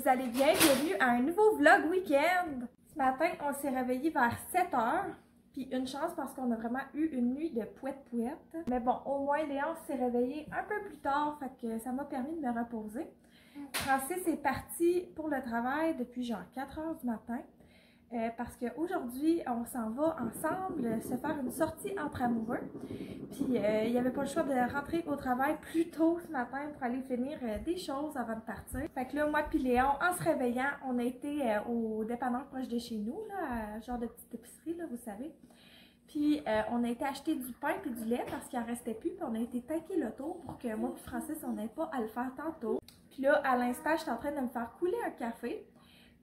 vous allez bien? Bienvenue à un nouveau vlog week-end! Ce matin, on s'est réveillé vers 7 h. Puis une chance parce qu'on a vraiment eu une nuit de pouette-pouette. Mais bon, au moins Léon s'est réveillé un peu plus tard, fait que ça m'a permis de me reposer. Francis est parti pour le travail depuis genre 4 h du matin. Parce qu'aujourd'hui, on s'en va ensemble se faire une sortie entre amoureux. Puis il n'y avait pas le choix de rentrer au travail plus tôt ce matin pour aller finir des choses avant de partir. Fait que là, moi puis Léon, en se réveillant, on a été au dépanneur proche de chez nous, là, genre de petite épicerie, là, vous savez. Puis on a été acheter du pain et du lait parce qu'il en restait plus. Puis on a été tanker l'auto pour que moi et Francis, on n'ait pas à le faire tantôt. Puis là, à l'instant, je suis en train de me faire couler un café.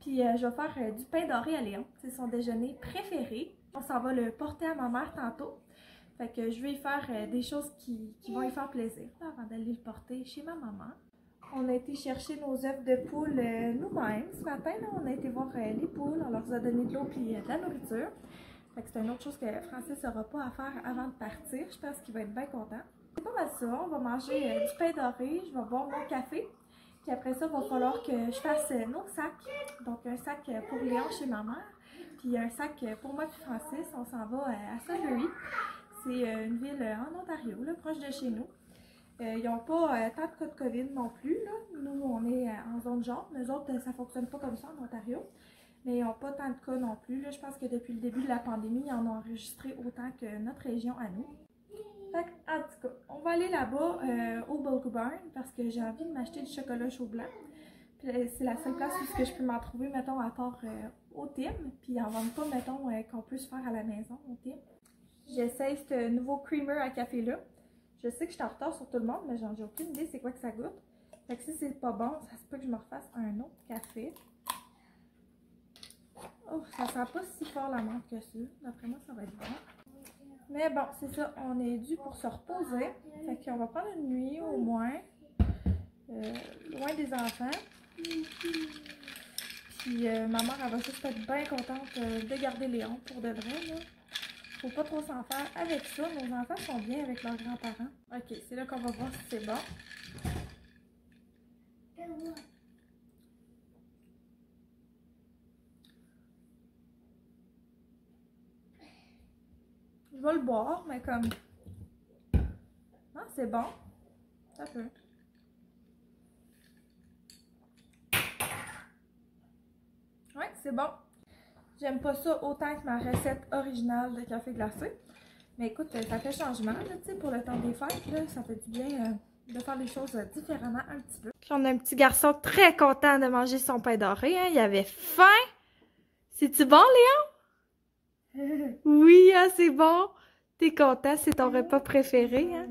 Puis je vais faire du pain doré à Léon. C'est son déjeuner préféré. On s'en va le porter à ma mère tantôt. Fait que je vais y faire des choses qui vont lui faire plaisir là, avant d'aller le porter chez ma maman. On a été chercher nos œufs de poule nous-mêmes ce matin. Là. On a été voir les poules. On leur a donné de l'eau et de la nourriture. Fait que c'est une autre chose que Francis n'aura pas à faire avant de partir. Je pense qu'il va être bien content. C'est pas mal ça. On va manger du pain doré. Je vais boire mon café. Puis après ça, il va falloir que je fasse nos sacs. Donc un sac pour Léon chez ma mère. Puis un sac pour moi et Francis. On s'en va à Sudbury. C'est une ville en Ontario, là, proche de chez nous. Ils n'ont pas tant de cas de COVID non plus. Là. Nous, on est en zone jaune. Nous autres, ça ne fonctionne pas comme ça en Ontario. Mais ils n'ont pas tant de cas non plus. Là. Je pense que depuis le début de la pandémie, ils en ont enregistré autant que notre région à nous. Fait en tout cas, on va aller là-bas au Bulk Barn parce que j'ai envie de m'acheter du chocolat chaud blanc. C'est la seule place où je peux m'en trouver, mettons, à part au Tim. Puis en vendent pas, mettons, qu'on peut se faire à la maison au Tim. J'essaye ce nouveau creamer à café-là. Je sais que je suis en retard sur tout le monde, mais j'ai aucune idée c'est quoi que ça goûte. Fait que si c'est pas bon, ça se peut que je me refasse un autre café. Oh, ça sent pas si fort la menthe que ça. D'après moi, ça va être bon. Mais bon, c'est ça, on est dû pour se reposer. Fait qu'on va prendre une nuit au moins, loin des enfants. Puis ma mère, elle va juste être bien contente de garder Léon pour de vrai, là. Faut pas trop s'en faire avec ça. Nos enfants sont bien avec leurs grands-parents. Ok, c'est là qu'on va voir si c'est bon. Je vais le boire, mais comme... Non, c'est bon. Ça peut. Ouais, c'est bon. J'aime pas ça autant que ma recette originale de café glacé. Mais écoute, ça fait changement, là, tu sais, pour le temps des fêtes, là, ça fait du bien de faire les choses différemment un petit peu. Puis on a un petit garçon très content de manger son pain doré, hein. Il avait faim. C'est-tu bon, Léon? Oui, hein, c'est bon. T'es content, c'est ton repas préféré, hein?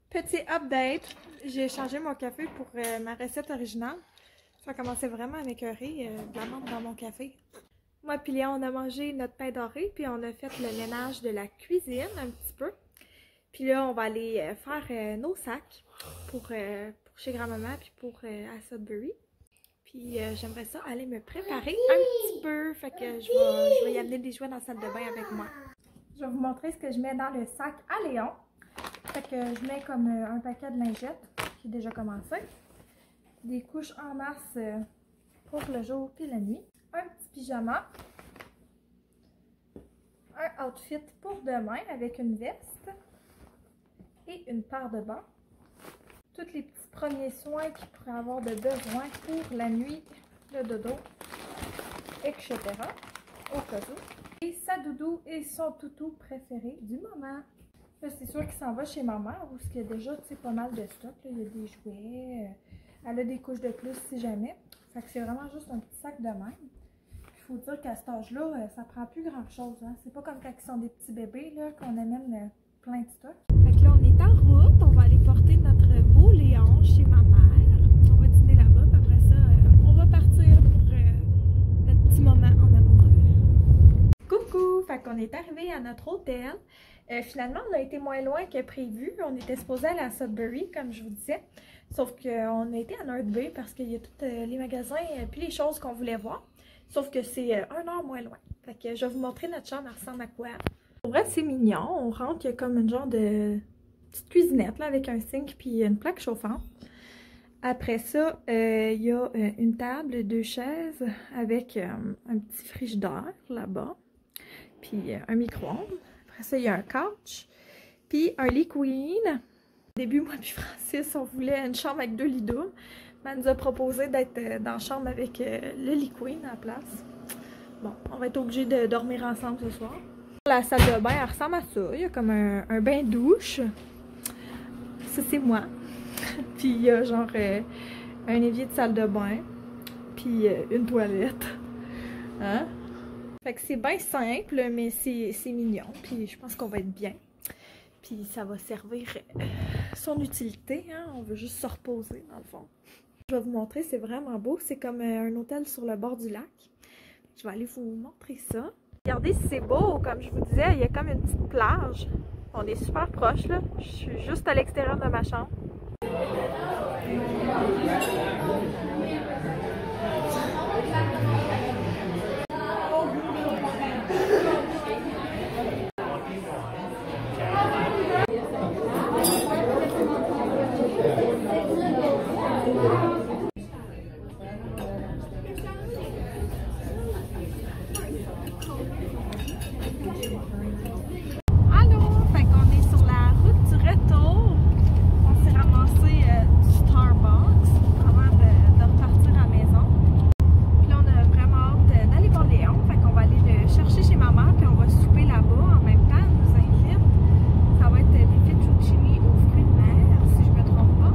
Petit update, j'ai changé mon café pour ma recette originale. Ça commençait vraiment à m'écœurer de la menthe dans mon café. Moi puis Léon, on a mangé notre pain doré, puis on a fait le ménage de la cuisine un petit peu. Puis là, on va aller faire nos sacs pour chez grand-maman, puis pour à Sudbury. Puis j'aimerais ça aller me préparer un petit peu, fait que je vais y amener des jouets dans la salle de bain avec moi. Je vais vous montrer ce que je mets dans le sac à Léon. Fait que je mets comme un paquet de lingettes qui est déjà commencé. Des couches en masse pour le jour puis la nuit. Un petit pyjama. Un outfit pour demain avec une veste. Et une paire de bas. Tous les petits premiers soins qu'il pourrait avoir de besoin pour la nuit, le dodo, etc. Au cas où. Et sa doudou et son toutou préféré du moment. Là, c'est sûr qu'il s'en va chez ma mère, où il y a déjà pas mal de stock. Là. Il y a des jouets, elle a des couches de plus si jamais. Fait que c'est vraiment juste un petit sac de même. Il faut dire qu'à cet âge-là, ça prend plus grand-chose. Hein. C'est pas comme quand ils sont des petits bébés qu'on amène plein de stock. Fait que là, on est en route. On va aller porter notre beau Léon chez ma mère. On va dîner là-bas. Puis après ça, on va partir pour notre petit moment en amoureux. Coucou! Fait qu'on est arrivé à notre hôtel. Finalement, on a été moins loin que prévu. On était supposé aller à Sudbury, comme je vous disais. Sauf qu'on a été à North Bay parce qu'il y a tous les magasins et puis les choses qu'on voulait voir. Sauf que c'est 1 heure moins loin. Fait que je vais vous montrer notre chambre, elle ressemble à quoi. Pour vrai, c'est mignon. On rentre, il y a comme une genre de petite cuisinette là, avec un sink puis une plaque chauffante. Après ça, il y a une table, 2 chaises avec un petit frigidaire là-bas. Puis un micro-ondes. Après ça, il y a un couch. Puis un lit queen. Au début, moi puis Francis, on voulait une chambre avec 2 lits doubles. Mais elle nous a proposé d'être dans la chambre avec le lit queen à la place. Bon, on va être obligés de dormir ensemble ce soir. La salle de bain, elle ressemble à ça. Il y a comme un bain-douche. Ça, c'est moi. Puis il y a genre un évier de salle de bain. Puis une toilette. Hein? Fait que c'est bien simple, mais c'est mignon. Puis je pense qu'on va être bien. Puis ça va servir son utilité. Hein? On veut juste se reposer, dans le fond. Je vais vous montrer, c'est vraiment beau. C'est comme un hôtel sur le bord du lac. Je vais aller vous montrer ça. Regardez si c'est beau. Comme je vous disais, il y a comme une petite plage. On est super proche, là. Je suis juste à l'extérieur de ma chambre. Allô! Fait qu'on est sur la route du retour. On s'est ramassé du Starbucks avant de repartir à la maison. Puis là, on a vraiment hâte d'aller voir Léon. Fait qu'on va aller le chercher chez ma mère, puis on va souper là-bas en même temps. Elle nous invite. Ça va être des fettuccini aux fruits de mer, si je me trompe pas.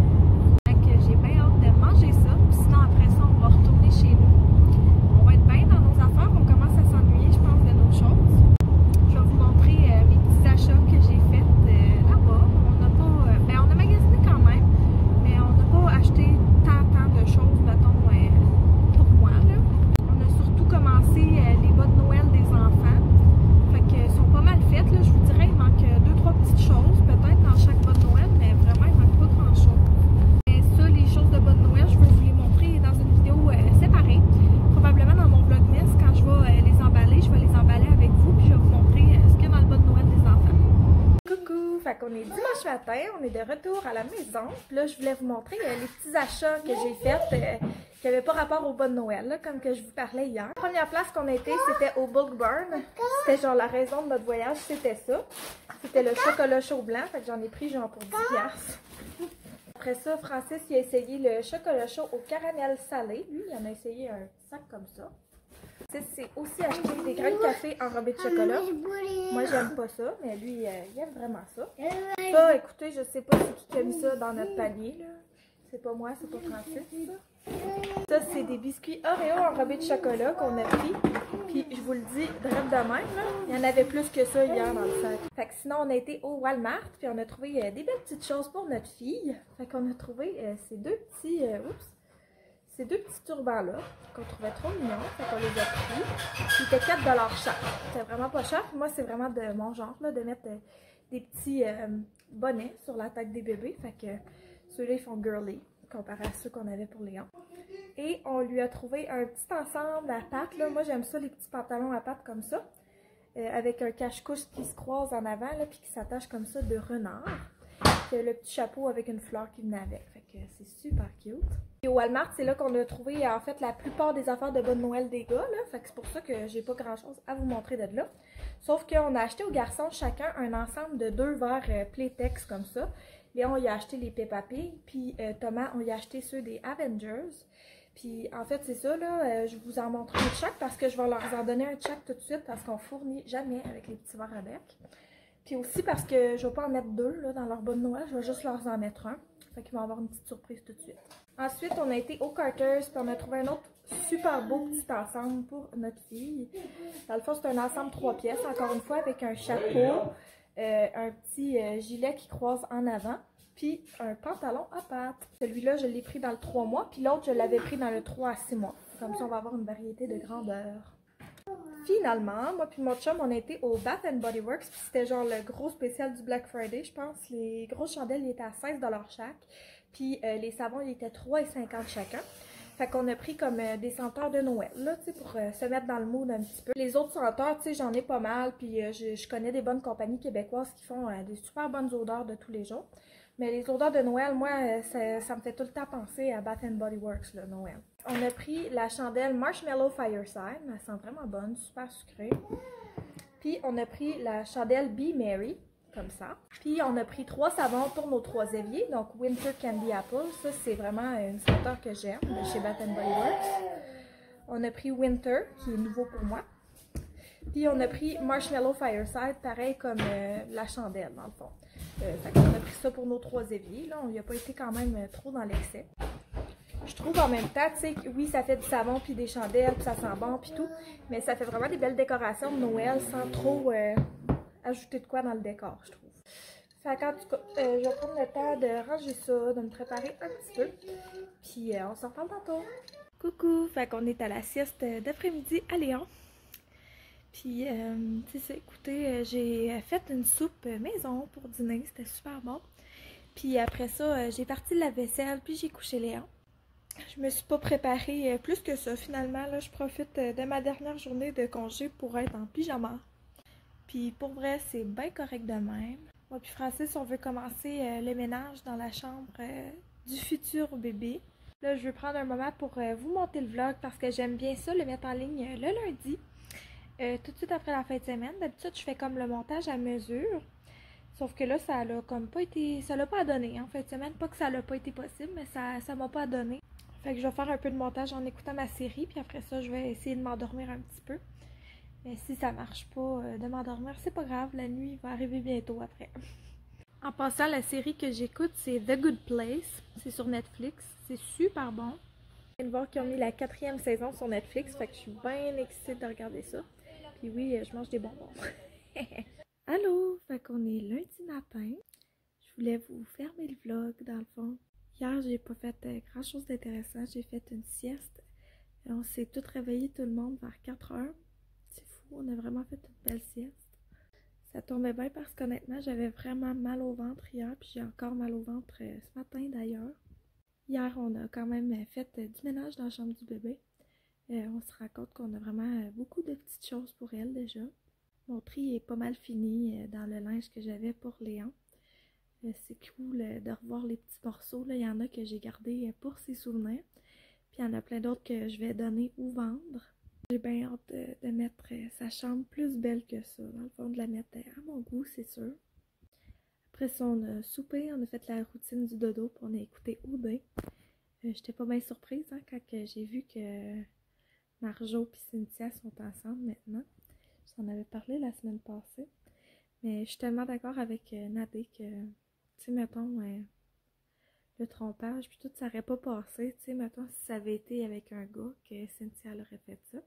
Fait que j'ai bien hâte de manger ça. Puis sinon, après ça, on va retourner chez nous. On va être bien dans nos affaires. On commence à s'ennuyer, je pense, de nos choses. Je vais vous montrer mes petits achats que j'ai faits là-bas. On n'a pas, on a magasiné quand même, mais on n'a pas acheté tant de choses, mettons, pour moi, là. On a surtout commencé les bas de Noël des enfants. Fait que sont pas mal faites, là. Je vous dirais, il manque 2-3 petites choses, peut-être dans chaque bas de Noël, mais vraiment, il manque pas grand-chose. Mais ça, les choses de bas de Noël, je vais vous les montrer dans une vidéo séparée. Probablement dans mon vlogmas, quand je vais les emballer, je vais les emballer avec vous, puis je vais vous montrer ce qu'il y a dans le bas de Noël des enfants. Coucou! Fait qu'on est dimanche matin, on est de retour à la maison. Puis là, je voulais vous montrer les petits achats que j'ai faits qui n'avaient pas rapport au bas de Noël, là, comme que je vous parlais hier. La première place qu'on a été, c'était au Bulk Barn. C'était genre la raison de notre voyage, c'était ça. C'était le chocolat chaud blanc, fait que j'en ai pris genre pour 10$. Après ça, Francis il a essayé le chocolat chaud au caramel salé. Lui, il en a essayé un sac comme ça. C'est aussi acheté des grains de café enrobés de chocolat. Moi, j'aime pas ça, mais lui, il aime vraiment ça. Ça, écoutez, je sais pas c'est qui a mis ça dans notre panier, là. C'est pas moi, c'est pas Francis, ça. Ça, c'est des biscuits Oreo enrobés de chocolat qu'on a pris. Puis, je vous le dis, direct de même, là, il y en avait plus que ça hier dans le sac. Fait que sinon, on a été au Walmart, puis on a trouvé des belles petites choses pour notre fille. Fait qu'on a trouvé ces deux petits, ces deux petits turbans-là, qu'on trouvait trop mignons. Fait qu'on les a pris. Ils étaient 4$ chaque. C'était vraiment pas cher. Moi, c'est vraiment de mon genre, là, de mettre des petits bonnets sur la tête des bébés. Fait que ceux-là, ils font girly, comparé à ceux qu'on avait pour Léon. Et on lui a trouvé un petit ensemble à pattes. Là. Moi, j'aime ça, les petits pantalons à pattes comme ça. Avec un cache-couche qui se croise en avant, là, puis qui s'attache comme ça de renard. Puis le petit chapeau avec une fleur qui venait avec. Fait que c'est super cute. Et au Walmart, c'est là qu'on a trouvé en fait la plupart des affaires de bonne Noël des gars. Là. Fait que c'est pour ça que j'ai pas grand-chose à vous montrer de là. Sauf qu'on a acheté aux garçons chacun un ensemble de 2 verres Playtex comme ça. Léon, il a acheté les Peppa Pig. Puis Thomas, on y a acheté ceux des Avengers. Puis en fait, c'est ça, là, je vous en montre un de chaque parce que je vais leur en donner un de chaque tout de suite parce qu'on fournit jamais avec les petits verres avec. Puis aussi parce que je vais pas en mettre 2 là, dans leur bonne Noël, je vais juste leur en mettre un. Fait qu'ils vont avoir une petite surprise tout de suite. Ensuite, on a été au Carter's puis on a trouvé un autre super beau petit ensemble pour notre fille. Dans le fond, c'est un ensemble 3 pièces, encore une fois, avec un chapeau, un petit gilet qui croise en avant. Puis un pantalon à pattes. Celui-là, je l'ai pris dans le 3 mois. Puis l'autre, je l'avais pris dans le 3 à 6 mois. Comme ça, on va avoir une variété de grandeur. Finalement, moi puis mon chum, on a été au Bath & Body Works. Puis c'était genre le gros spécial du Black Friday, je pense. Les grosses chandelles, ils étaient à 16$ chaque. Puis les savons, ils étaient 3,50$ chacun. Fait qu'on a pris comme des senteurs de Noël, là, tu sais, pour se mettre dans le mood un petit peu. Les autres senteurs, tu sais, j'en ai pas mal. Puis je connais des bonnes compagnies québécoises qui font des super bonnes odeurs de tous les jours. Mais les odeurs de Noël, moi, ça me fait tout le temps penser à Bath Body Works, là, Noël. On a pris la chandelle Marshmallow Fireside. Elle sent vraiment bonne, super sucrée. Puis on a pris la chandelle Be Merry, comme ça. Puis on a pris 3 savons pour nos 3 éviers. Donc Winter Candy Apple, ça c'est vraiment une senteur que j'aime de chez Bath Body Works. On a pris Winter, qui est nouveau pour moi. Puis on a pris Marshmallow Fireside, pareil comme la chandelle dans le fond. Fait qu'on a pris ça pour nos 3 éviers. Là, on n'y a pas été quand même trop dans l'excès. Je trouve en même temps, tu sais, oui, ça fait du savon puis des chandelles, puis ça sent bon puis tout, mais ça fait vraiment des belles décorations de Noël sans trop ajouter de quoi dans le décor, je trouve. Fait qu'en tout cas, je vais prendre le temps de ranger ça, de me préparer un petit peu, puis on se reparle tantôt. Coucou! Fait qu'on est à la sieste d'après-midi à Léon. Puis, tu sais, écoutez, j'ai fait une soupe maison pour dîner, c'était super bon. Puis après ça, j'ai parti la vaisselle, puis j'ai couché Léon. Je me suis pas préparée plus que ça finalement. Là, je profite de ma dernière journée de congé pour être en pyjama. Puis pour vrai, c'est bien correct de même. Moi puis Francis, on veut commencer le ménage dans la chambre du futur bébé. Là, je veux prendre un moment pour vous monter le vlog parce que j'aime bien ça, le mettre en ligne le lundi. Tout de suite après la fin de semaine. D'habitude, je fais comme le montage à mesure. Sauf que là, ça l'a comme pas été. Ça l'a pas donné en fin de semaine. Pas que ça l'a pas été possible, mais ça m'a pas donné. Fait que je vais faire un peu de montage en écoutant ma série, puis après ça, je vais essayer de m'endormir un petit peu. Mais si ça marche pas de m'endormir, c'est pas grave, la nuit va arriver bientôt après. En passant, la série que j'écoute, c'est The Good Place. C'est sur Netflix. C'est super bon. Je viens de voir qu'ils ont mis la 4e saison sur Netflix, fait que je suis bien excitée de regarder ça. Puis oui, je mange des bonbons. Allô! Fait qu'on est lundi matin. Je voulais vous fermer le vlog, dans le fond. Hier, j'ai pas fait grand chose d'intéressant. J'ai fait une sieste. On s'est tous réveillés, tout le monde, vers 4 heures. C'est fou, on a vraiment fait une belle sieste. Ça tombait bien parce qu'honnêtement, j'avais vraiment mal au ventre hier, puis j'ai encore mal au ventre ce matin d'ailleurs. Hier, on a quand même fait du ménage dans la chambre du bébé. On se rend compte qu'on a vraiment beaucoup de petites choses pour elle déjà. Mon tri est pas mal fini dans le linge que j'avais pour Léon. C'est cool de revoir les petits morceaux. Là, il y en a que j'ai gardés pour ses souvenirs. Puis il y en a plein d'autres que je vais donner ou vendre. J'ai bien hâte de mettre sa chambre plus belle que ça. Dans le fond, de la mettre à mon goût, c'est sûr. Après ça, on a soupé, on a fait la routine du dodo, puis on a écouté Oudin. J'étais pas bien surprise hein, quand j'ai vu que Marjo et Cynthia sont ensemble maintenant. J'en avais parlé la semaine passée. Mais je suis tellement d'accord avec Nadé que, tu sais, mettons, le trompage, puis tout, ça n'aurait pas passé. Tu sais, mettons, si ça avait été avec un gars, que Cynthia aurait fait ça.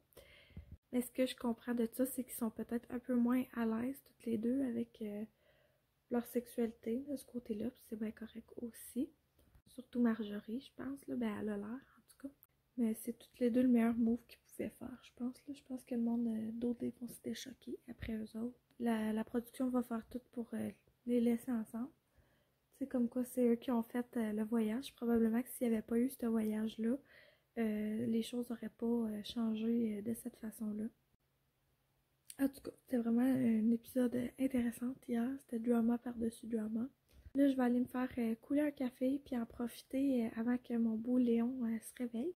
Mais ce que je comprends de ça, c'est qu'ils sont peut-être un peu moins à l'aise, toutes les deux, avec leur sexualité, de ce côté-là, puis c'est bien correct aussi. Surtout Marjorie, je pense, là, ben elle a l'air, en tout cas. Mais c'est toutes les deux le meilleur move qu'ils pouvaient faire, je pense, là. Je pense que le monde d'autres vont se déchoquer après eux autres. La production va faire tout pour les laisser ensemble. C'est comme quoi c'est eux qui ont fait le voyage. Probablement que s'il n'y avait pas eu ce voyage-là, les choses n'auraient pas changé de cette façon-là. En tout cas, c'était vraiment un épisode intéressant hier. C'était drama par-dessus drama. Là, je vais aller me faire couler un café puis en profiter avant que mon beau Léon se réveille.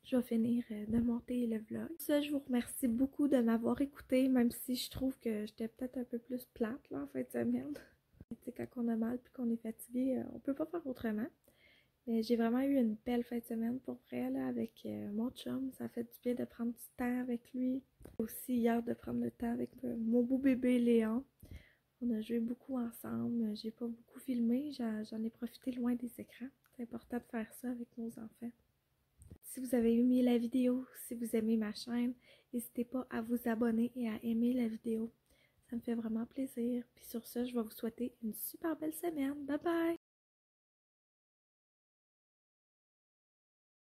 Je vais finir de monter le vlog. Ça, je vous remercie beaucoup de m'avoir écouté, même si je trouve que j'étais peut-être un peu plus plate là, en fin de semaine. Tu sais, quand on a mal puis qu'on est fatigué, on peut pas faire autrement. Mais j'ai vraiment eu une belle fin de semaine pour vrai là, avec mon chum. Ça fait du bien de prendre du temps avec lui. Aussi hier de prendre le temps avec mon beau bébé Léon. On a joué beaucoup ensemble. J'ai pas beaucoup filmé. J'en ai profité loin des écrans. C'est important de faire ça avec nos enfants. Si vous avez aimé la vidéo, si vous aimez ma chaîne, n'hésitez pas à vous abonner et à aimer la vidéo. Ça me fait vraiment plaisir. Puis sur ça, je vais vous souhaiter une super belle semaine. Bye bye!